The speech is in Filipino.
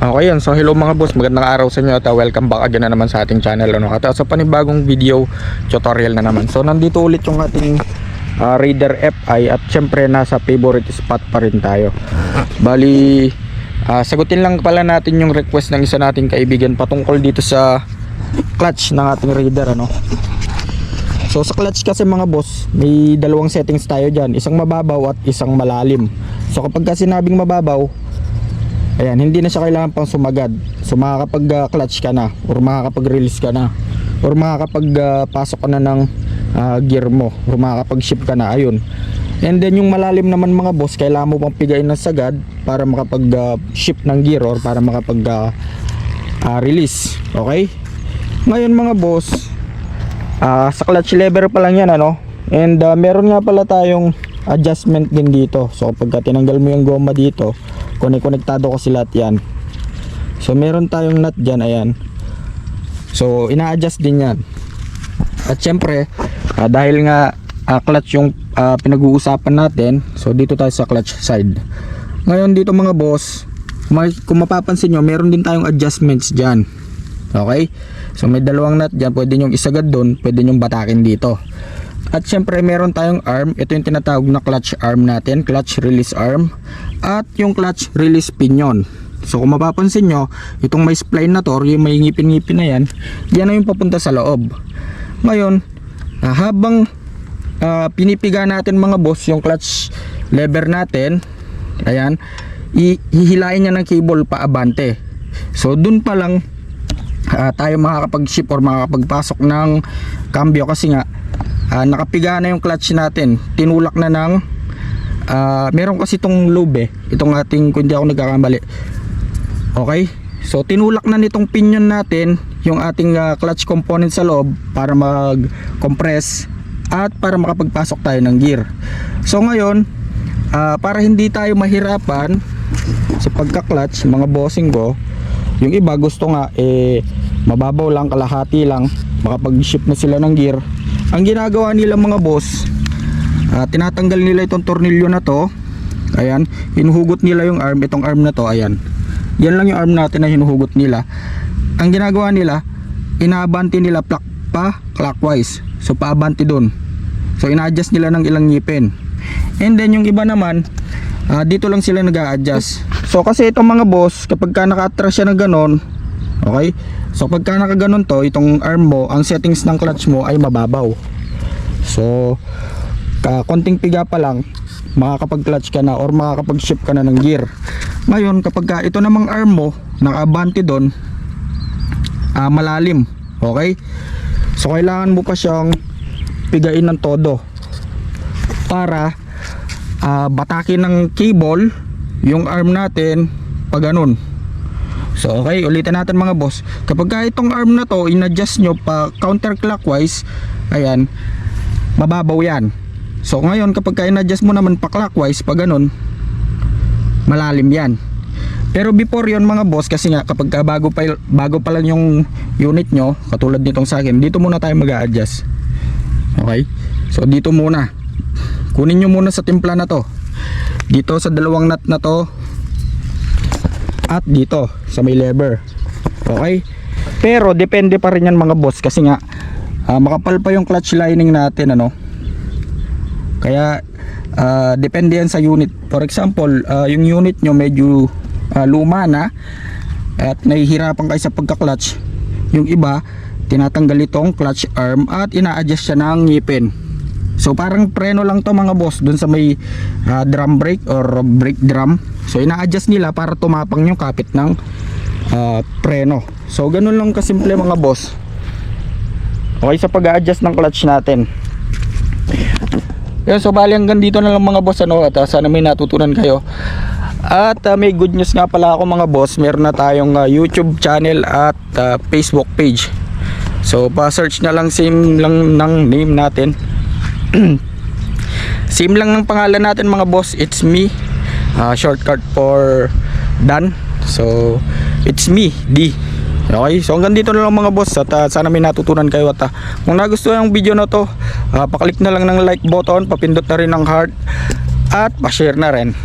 Okay yan, so hello mga boss, magandang araw sa inyo at welcome back again na naman sa ating channel at sa panibagong video tutorial na naman. So nandito ulit yung ating Raider FI at syempre nasa favorite spot pa rin tayo. Bali sagutin lang pala natin yung request ng isa nating kaibigan patungkol dito sa clutch ng ating Raider So sa clutch kasi mga boss, may dalawang settings tayo dyan, isang mababaw at isang malalim. So kapag sinabing mababaw, ayan, hindi na siya kailangan pang sumagad. So makakapag-clutch ka na or makakapag-release ka na or makakapag-pasok ka na ng gear mo or makakapag-shift ka na, ayun. And then yung malalim naman mga boss, kailangan mo pang pigain ng sagad para makapag-shift ng gear or para makapag-release. Okay? Ngayon mga boss, sa clutch lever pa lang yan and meron nga pala tayong adjustment din dito. So kapag tinanggal mo yung goma dito, konektado kasi lahat yan. So meron tayong nut dyan, ayan. So ina-adjust din yan. At syempre dahil nga clutch yung pinag-uusapan natin, so dito tayo sa clutch side. Ngayon dito mga boss, kung mapapansin nyo, meron din tayong adjustments dyan. Okay? So may dalawang nut dyan, pwede nyong isagad doon, pwede nyong batakin dito. At syempre meron tayong arm, ito yung tinatawag na clutch arm natin, clutch release arm, at yung clutch release pinion. So kung mapapansin nyo, itong may spline na to, or yung may ngipin-ngipin na yan, yan na yung papunta sa loob. Ngayon, habang pinipiga natin mga boss yung clutch lever natin, ayan, hihilain niya ng cable paabante. So dun pa lang tayo makakapag-shift or makakapagpasok ng cambio kasi nga nakapiga na yung clutch natin, tinulak na ng meron kasi itong lube itong ating, kung hindi ako nagkakamali, okay, so tinulak na nitong pinion natin yung ating clutch component sa loob para mag compress at para makapagpasok tayo ng gear. So ngayon para hindi tayo mahirapan sa pagka-clutch mga bossing ko, yung iba gusto nga mababaw lang, kalahati lang, makapag-shift na sila ng gear. Ang ginagawa nila mga boss, tinatanggal nila itong tornilyo na to, ayan, hinuhugot nila yung arm, itong arm na to, ayan, yan lang yung arm natin na hinuhugot nila. Ang ginagawa nila, inaabante nila pa clockwise, so paabante dun, so ina-adjust nila ng ilang ngipin. And then yung iba naman, dito lang sila nag-a-adjust. So kasi itong mga boss, kapag naka-atras siya ng ganon, okay, so pagka nakaganon to, itong arm mo, ang settings ng clutch mo ay mababaw. So konting piga pa lang, makakapag-clutch ka na or makakapag-shift ka na ng gear. Ngayon kapag ito namang arm mo naka-abante doon, malalim, okay, so kailangan mo pa siyang pigain ng todo para batakin ng cable yung arm natin pag ganun. So okay, ulitin natin mga boss, kapag itong arm na to in-adjust nyo pa counterclockwise, ayan, mababaw yan. So ngayon kapag in-adjust mo naman pa clockwise, pag ganun, malalim yan. Pero before yon mga boss, kasi nga kapag bago pa lang yung unit nyo, katulad nitong sa akin, dito muna tayo mag-a-adjust. Okay, so dito muna, kunin nyo muna sa timpla na to, dito sa dalawang nut na to, at dito sa may lever. Okay, pero depende pa rin yan mga boss, kasi nga makapal pa yung clutch lining natin, kaya depende yan sa unit. For example, yung unit nyo medyo luma na at nahihirapan kayo sa pagka-clutch, yung iba tinatanggal itong clutch arm at ina-adjust siya ng ngipin. So parang preno lang to mga boss dun sa may drum brake or brake drum. So ina-adjust nila para tumapang yung kapit ng preno. So ganun lang kasimple mga boss. Okay, sa pag-a-adjust ng clutch natin. Yun, so bali hanggang dito na lang mga boss at sana may natutunan kayo. At may good news nga pala ako mga boss, meron na tayong YouTube channel at Facebook page. So pa-search na lang, same lang ng name natin. Same lang ng pangalan natin mga boss, it's me, shortcut for Dan. So it's me, D. Okay, so hanggang dito na lang mga boss at sana may natutunan kayo. At kung nagustuhan yung video na to, paklik na lang ng like button, papindot na rin ng heart at pa-share na rin.